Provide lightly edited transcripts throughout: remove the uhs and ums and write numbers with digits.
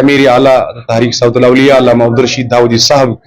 अमीर आला तहरीक सऊदुल औलिया अल्लामा अब्दुल रशीद दाऊदी साहब,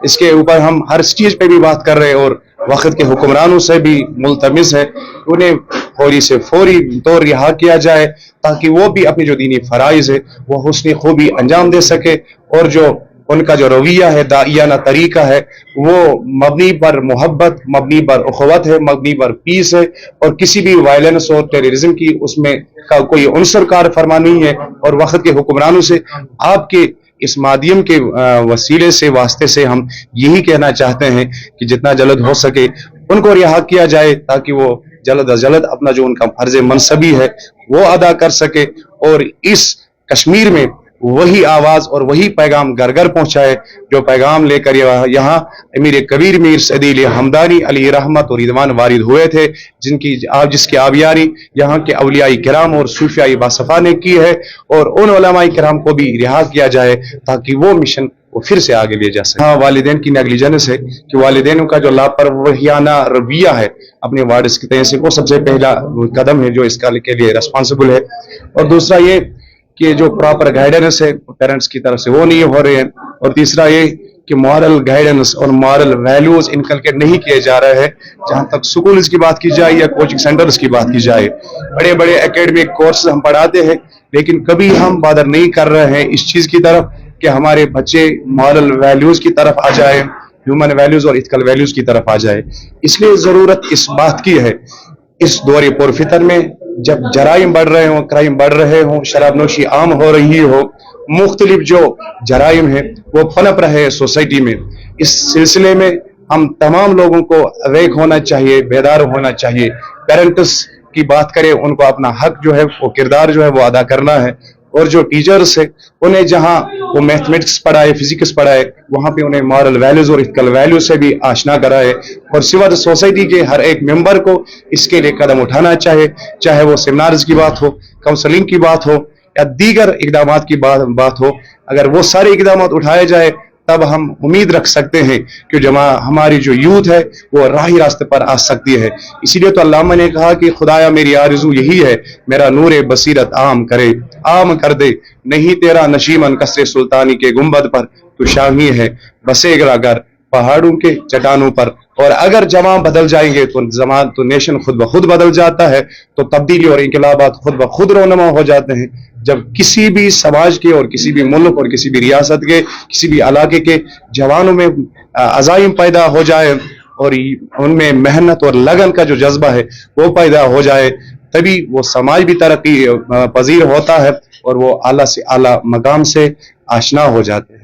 इसके ऊपर हम हर स्टेज पे भी बात कर रहे हैं और वक्त के हुक्मरानों से भी मुल्तमिस है उन्हें फौरी से फौरी तौर रिहा किया जाए ताकि वो भी अपनी जो दीनी फराइज है वो हुस्न खूबी अंजाम दे सके और जो उनका जो रवैया है दाइयाना तरीका है वो मबनी पर मोहब्बत, मबनी पर उखवत है, मबनी पर पीस है और किसी भी वायलेंस और टेररिज्म की उसमें का कोई उनसर कार फरमा नहीं है। और वक्त के हुक्मरानों से आपके इस माध्यम के वसीले से वास्ते से हम यही कहना चाहते हैं कि जितना जल्द हो सके उनको रिहा किया जाए ताकि वो जल्द अज जल्द अपना जो उनका फर्ज मनसबी है वो अदा कर सके और इस कश्मीर में वही आवाज और वही पैगाम घर घर पहुंचाए जो पैगाम लेकर यहाँ अमीर कबीर मीर सदील हमदानी अली रहमत और इदवान वारिद हुए थे, जिसकी आबियारी यहाँ के अवलियाई किराम और सूफियाई बासफा ने की है और उन उलमाई किराम को भी रिहा किया जाए ताकि वो मिशन वो फिर से आगे ले जा सके। हाँ, वालिदैन की नेग्लिजेंस है कि वालिदैन का जो लापरवाहियाना रवैया है अपने वारिस की तरह से, वो सबसे पहला कदम है जो इसका के लिए रिस्पॉन्सिबल है। और दूसरा ये कि जो प्रॉपर गाइडेंस है पेरेंट्स की तरफ से वो नहीं हो रहे हैं। और तीसरा ये कि मॉरल गाइडेंस और मॉरल वैल्यूज इनकलकेट नहीं किए जा रहे हैं। जहां तक स्कूल्स की बात की जाए या कोचिंग सेंटर्स की बात की जाए, बड़े बड़े एकेडमिक कोर्स हम पढ़ाते हैं लेकिन कभी हम बादर नहीं कर रहे हैं इस चीज की तरफ कि हमारे बच्चे मॉरल वैल्यूज की तरफ आ जाए, ह्यूमन वैल्यूज और इथिकल वैल्यूज की तरफ आ जाए। इसलिए जरूरत इस बात की है इस दौरे पुरफितर में जब जराइम बढ़ रहे हों, क्राइम बढ़ रहे हों, शराबनोशी आम हो रही हो, मुख्तलिफ जो जराइम है वो पनप रहे हैं सोसाइटी में, इस सिलसिले में हम तमाम लोगों को अवेक होना चाहिए, बेदार होना चाहिए। पेरेंट्स की बात करें, उनको अपना हक जो है वो किरदार जो है वो अदा करना है और जो टीचर्स है उन्हें जहां वो मैथमेटिक्स पढ़ाए, फिजिक्स पढ़ाए, वहां पे उन्हें मॉरल वैल्यूज और इथिकल वैल्यूज से भी आशना कराए और सिवा सोसाइटी के हर एक मेंबर को इसके लिए कदम उठाना चाहे वो सेमिनार्स की बात हो, काउंसलिंग की बात हो या दीगर इकदामात की बात हो। अगर वो सारे इकदामात उठाए जाए तब हम उम्मीद रख सकते हैं कि हमारी जो यूथ है वो राही रास्ते पर आ सकती है। इसीलिए तो अल्लामा ने कहा कि खुदाया मेरी आरज़ू यही है, मेरा नूरे बसीरत आम कर दे, नहीं तेरा नशीमन कसरे सुल्तानी के गुंबद पर, तू शाही है बसेगा गर पहाड़ों के चट्टानों पर। और अगर जमा बदल जाएंगे तो नेशन खुद ब खुद बदल जाता है, तो तब्दीली और इंकलाबात खुद ब खुद रोनमा हो जाते हैं। जब किसी भी समाज के और किसी भी मुल्क और किसी भी रियासत के किसी भी इलाके के जवानों में अज़ाइम पैदा हो जाए और उनमें मेहनत और लगन का जो जज्बा है वो पैदा हो जाए, तभी वो समाज भी तरक्की पजीर होता है और वो आला से आला मकाम से आशना हो जाते हैं।